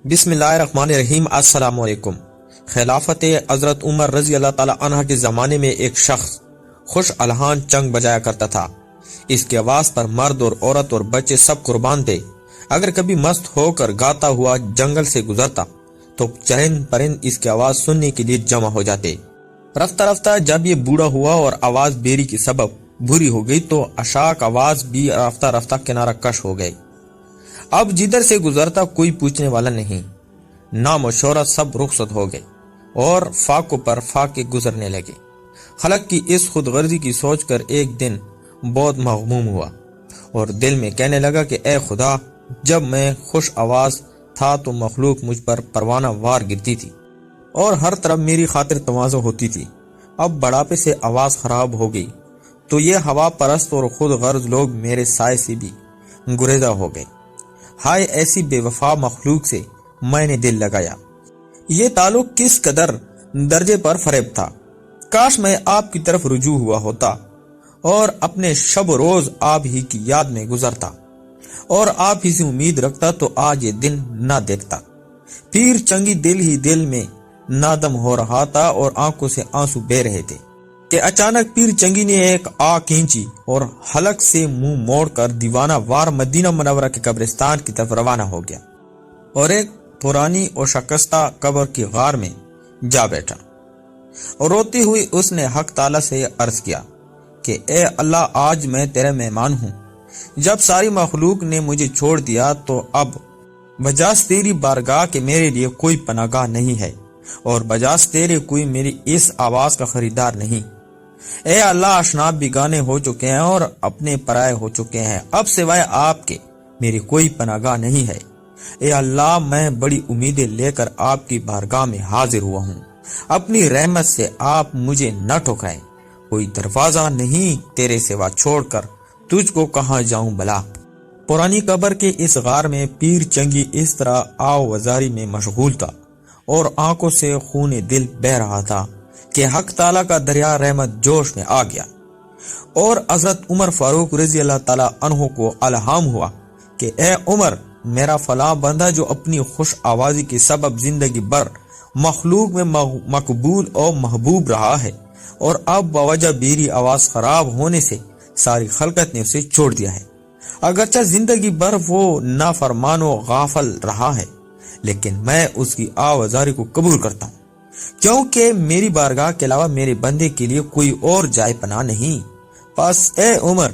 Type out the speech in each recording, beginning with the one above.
بسم اللہ الرحمن الرحیم۔ السلام علیکم۔ خلافت حضرت عمر رضی اللہ تعالی عنہ کے زمانے میں ایک شخص خوش الحان چنگ بجایا کرتا تھا۔ اس کی آواز پر مرد اور عورت اور بچے سب قربان تھے۔ اگر کبھی مست ہو کر گاتا ہوا جنگل سے گزرتا تو چرند پرند اس کی آواز سننے کے لیے جمع ہو جاتے۔ رفتہ رفتہ جب یہ بوڑھا ہوا اور آواز بیری کی سبب بری ہو گئی تو اشاک آواز بھی رفتہ رفتہ کنارہ کش ہو گئی۔ اب جدھر سے گزرتا کوئی پوچھنے والا نہیں۔ نام و شہرت سب رخصت ہو گئے اور فاقوں پر فاقے گزرنے لگے۔ خلق کی اس خود غرضی کی سوچ کر ایک دن بہت مغموم ہوا اور دل میں کہنے لگا کہ اے خدا، جب میں خوش آواز تھا تو مخلوق مجھ پر پروانہ وار گرتی تھی اور ہر طرف میری خاطر تواضع ہوتی تھی۔ اب بڑھاپے سے آواز خراب ہو گئی تو یہ ہوا پرست اور خود غرض لوگ میرے سائے سے بھی گریزہ ہو گئے۔ ہائے ایسی بے وفا مخلوق سے میں نے دل لگایا۔ یہ تعلق کس قدر درجے پر فریب تھا۔ کاش میں آپ کی طرف رجوع ہوا ہوتا اور اپنے شب و روز آپ ہی کی یاد میں گزرتا اور آپ ہی سے امید رکھتا تو آج یہ دن نہ دیکھتا۔ پیر چنگی دل ہی دل میں نادم ہو رہا تھا اور آنکھوں سے آنسو بہہ رہے تھے کہ اچانک پیر چنگی نے ایک آ کھینچی اور حلق سے منہ موڑ کر دیوانہ وار مدینہ منورہ کے قبرستان کی طرف روانہ ہو گیا اور ایک پرانی اور شکستہ قبر کی غار میں جا بیٹھا اور روتی ہوئی اس نے حق تعالی سے عرض کیا کہ اے اللہ، آج میں تیرے مہمان ہوں۔ جب ساری مخلوق نے مجھے چھوڑ دیا تو اب بجاز تیری بارگاہ کے میرے لیے کوئی پناہ گاہ نہیں ہے اور بجاز تیرے کوئی میری اس آواز کا خریدار نہیں۔ اے اللہ، اشناب بیگانے ہو چکے ہیں اور اپنے پرائے ہو چکے ہیں، اب سوائے آپ کے میری کوئی پناہ گاہ نہیں ہے۔ اے اللہ، میں بڑی امیدیں لے کر آپ کی بارگاہ میں حاضر ہوا ہوں، اپنی رحمت سے آپ مجھے نہ ٹھکرائیں۔ کوئی دروازہ نہیں تیرے سوا چھوڑ کر تجھ کو کہاں جاؤں بلا۔ پرانی قبر کے اس غار میں پیر چنگی اس طرح آو وزاری میں مشغول تھا اور آنکھوں سے خون دل بہ رہا تھا کہ حق تعالیٰ کا دریا رحمت جوش میں آ گیا اور حضرت عمر فاروق رضی اللہ تعالیٰ عنہ کو الہام ہوا کہ اے عمر، میرا فلاں بندہ جو اپنی خوش آوازی کے سبب زندگی بھر مخلوق میں مقبول اور محبوب رہا ہے اور اب بوجہ بیری آواز خراب ہونے سے ساری خلقت نے اسے چھوڑ دیا ہے۔ اگرچہ زندگی بھر وہ نافرمان و غافل رہا ہے لیکن میں اس کی آوازاری کو قبول کرتا ہوں، کیونکہ میری بارگاہ کے علاوہ میرے بندے کے لیے کوئی اور جائے پناہ نہیں۔ پس اے عمر،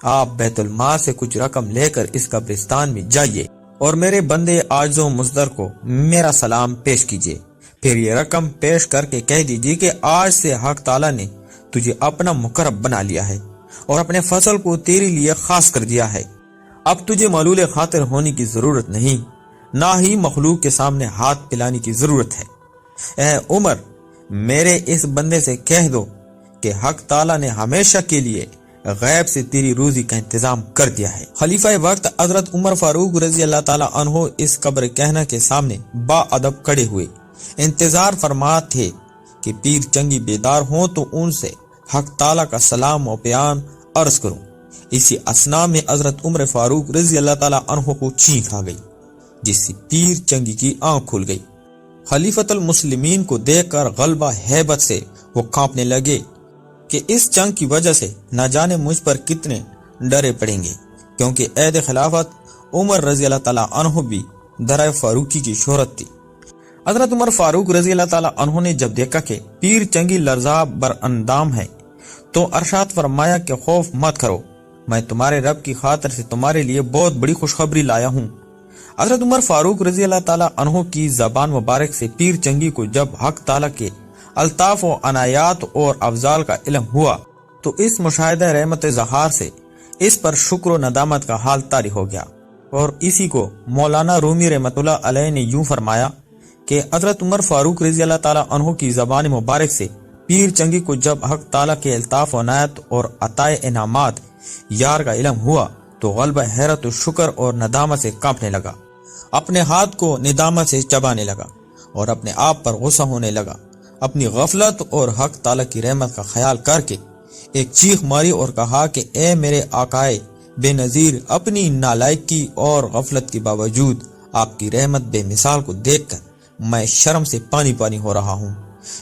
آپ بیت المال سے کچھ رقم لے کر اس قبرستان میں جائیے اور میرے بندے عاجز و مزدر کو میرا سلام پیش کیجیے۔ پھر یہ رقم پیش کر کے کہہ دیجیے کہ آج سے حق تعالیٰ نے تجھے اپنا مقرب بنا لیا ہے اور اپنے فضل کو تیرے لیے خاص کر دیا ہے۔ اب تجھے معلول خاطر ہونے کی ضرورت نہیں، نہ ہی مخلوق کے سامنے ہاتھ پلانے کی ضرورت ہے۔ اے عمر، میرے اس بندے سے کہہ دو کہ حق تعالیٰ نے ہمیشہ کے لیے غیب سے تیری روزی کا انتظام کر دیا ہے۔ خلیفہ وقت حضرت عمر فاروق رضی اللہ تعالیٰ عنہ اس قبر کہنا کے سامنے با ادب کھڑے ہوئے، انتظار فرما تھے کہ پیر چنگی بیدار ہوں تو ان سے حق تعالیٰ کا سلام و پیام عرض کروں۔ اسی اثنا میں حضرت عمر فاروق رضی اللہ تعالیٰ عنہ کو چھینک آ گئی جس سے پیر چنگی کی آنکھ کھل گئی۔ خلیفۃ المسلمین کو دیکھ کر غلبہ ہیبت سے وہ کانپنے لگے کہ اس جنگ کی وجہ سے نہ جانے مجھ پر کتنے ڈرے پڑیں گے، کیونکہ عہد خلافت عمر رضی اللہ تعالیٰ عنہ بھی درائے فاروقی کی شہرت تھی۔ حضرت عمر فاروق رضی اللہ تعالیٰ عنہ نے جب دیکھا کہ پیر چنگی لرزا بر اندام ہے تو ارشاد فرمایا کہ خوف مت کرو، میں تمہارے رب کی خاطر سے تمہارے لیے بہت بڑی خوشخبری لایا ہوں۔ حضرت عمر فاروق رضی اللہ تعالیٰ عنہ کی زبان مبارک سے پیر چنگی کو جب حق تعالیٰ کے الطاف و عنایات اور افضال کا علم ہوا تو اس مشاہدہ رحمت ظہار سے اس پر شکر و ندامت کا حال طاری ہو گیا، اور اسی کو مولانا رومی رحمت اللہ علیہ نے یوں فرمایا کہ حضرت عمر فاروق رضی اللہ تعالیٰ عنہ کی زبان مبارک سے پیر چنگی کو جب حق تعالیٰ کے الطاف و عنایت اور عطائے انعامات یار کا علم ہوا تو غلبہ حیرت و شکر اور ندامت سے کانپنے لگا، اپنے ہاتھ کو ندامت سے چبانے لگا اور اپنے آپ پر غصہ ہونے لگا۔ اپنی غفلت اور حق تعالیٰ کی رحمت کا خیال کر کے ایک چیخ ماری اور کہا کہ اے میرے آقائے بے نظیر، اپنی نالائکی اور غفلت کے باوجود آپ کی رحمت بے مثال کو دیکھ کر میں شرم سے پانی پانی ہو رہا ہوں۔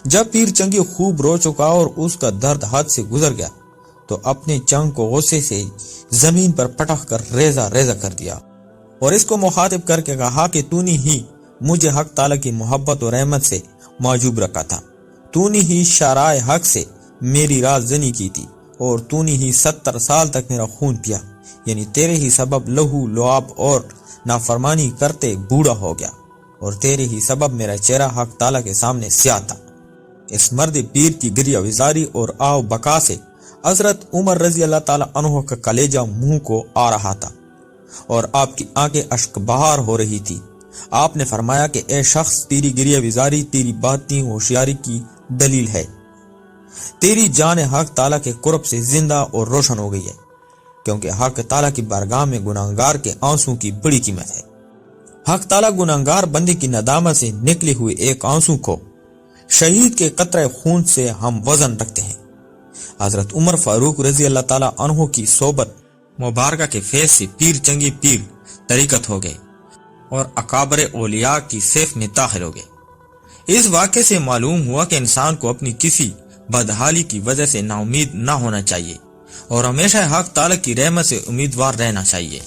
جب پیر چنگی خوب رو چکا اور اس کا درد حد سے گزر گیا تو اپنے چنگ کو غصے سے زمین پر پٹک کر ریزہ ریزہ کر دیا اور اس کو مخاطب کر کے کہا کہ تو نے ہی مجھے حق تعالیٰ کی محبت اور رحمت سے معجوب رکھا تھا، تو نے ہی شرائع حق سے میری راز زنی کی تھی اور تو نے ہی 70 سال تک میرا خون پیا، یعنی تیرے ہی سبب لہو لعاب اور نافرمانی کرتے بوڑھا ہو گیا اور تیرے ہی سبب میرا چہرہ حق تعالیٰ کے سامنے سیاہ تھا۔ اس مرد پیر کی گریہ وزاری اور آو بکا سے حضرت عمر رضی اللہ تعالیٰ عنہ کا کلیجہ منہ کو آ رہا تھا اور آپ کی آنکھیں اشک بہار ہو رہی تھی۔ آپ نے فرمایا کہ اے شخص، تیری گریہ وزاری تیری باطنی ہوشیاری کی دلیل ہے، تیری جان حق تعالیٰ کے قرب سے زندہ اور روشن ہو گئی ہے، کیونکہ حق تعالیٰ کی بارگاہ میں گناہگار کے آنسوں کی بڑی قیمت ہے۔ حق تعالیٰ گناہگار بندے کی ندامت سے نکلے ہوئے ایک آنسو کو شہید کے قطرے خون سے ہم وزن رکھتے ہیں۔ حضرت عمر فاروق رضی اللہ تعالیٰ عنہ کی صحبت مبارکہ کے فیض سے پیر چنگی پیر طریقت ہو گئے اور اکابر اولیاء کی صف میں داخل ہو گئے۔ اس واقعے سے معلوم ہوا کہ انسان کو اپنی کسی بدحالی کی وجہ سے نا امید نہ ہونا چاہیے اور ہمیشہ حق تعالیٰ کی رحمت سے امیدوار رہنا چاہیے۔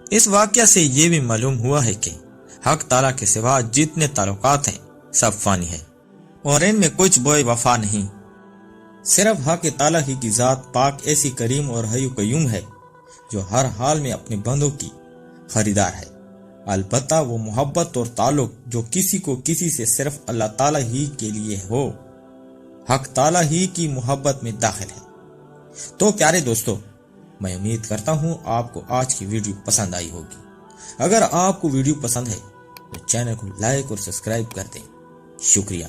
اس واقعہ سے یہ بھی معلوم ہوا ہے کہ حق تعالیٰ کے سوا جتنے تعلقات ہیں سب فانی ہے اور ان میں کچھ بوئے وفا نہیں۔ صرف حق تعالیٰ ہی کی ذات پاک ایسی کریم اور حی قیوم ہے جو ہر حال میں اپنے بندوں کی خریدار ہے۔ البتہ وہ محبت اور تعلق جو کسی کو کسی سے صرف اللہ تعالیٰ ہی کے لیے ہو، حق تعالیٰ ہی کی محبت میں داخل ہے۔ تو پیارے دوستو، میں امید کرتا ہوں آپ کو آج کی ویڈیو پسند آئی ہوگی۔ اگر آپ کو ویڈیو پسند ہے تو چینل کو لائک اور سبسکرائب کر دیں۔ شکریہ۔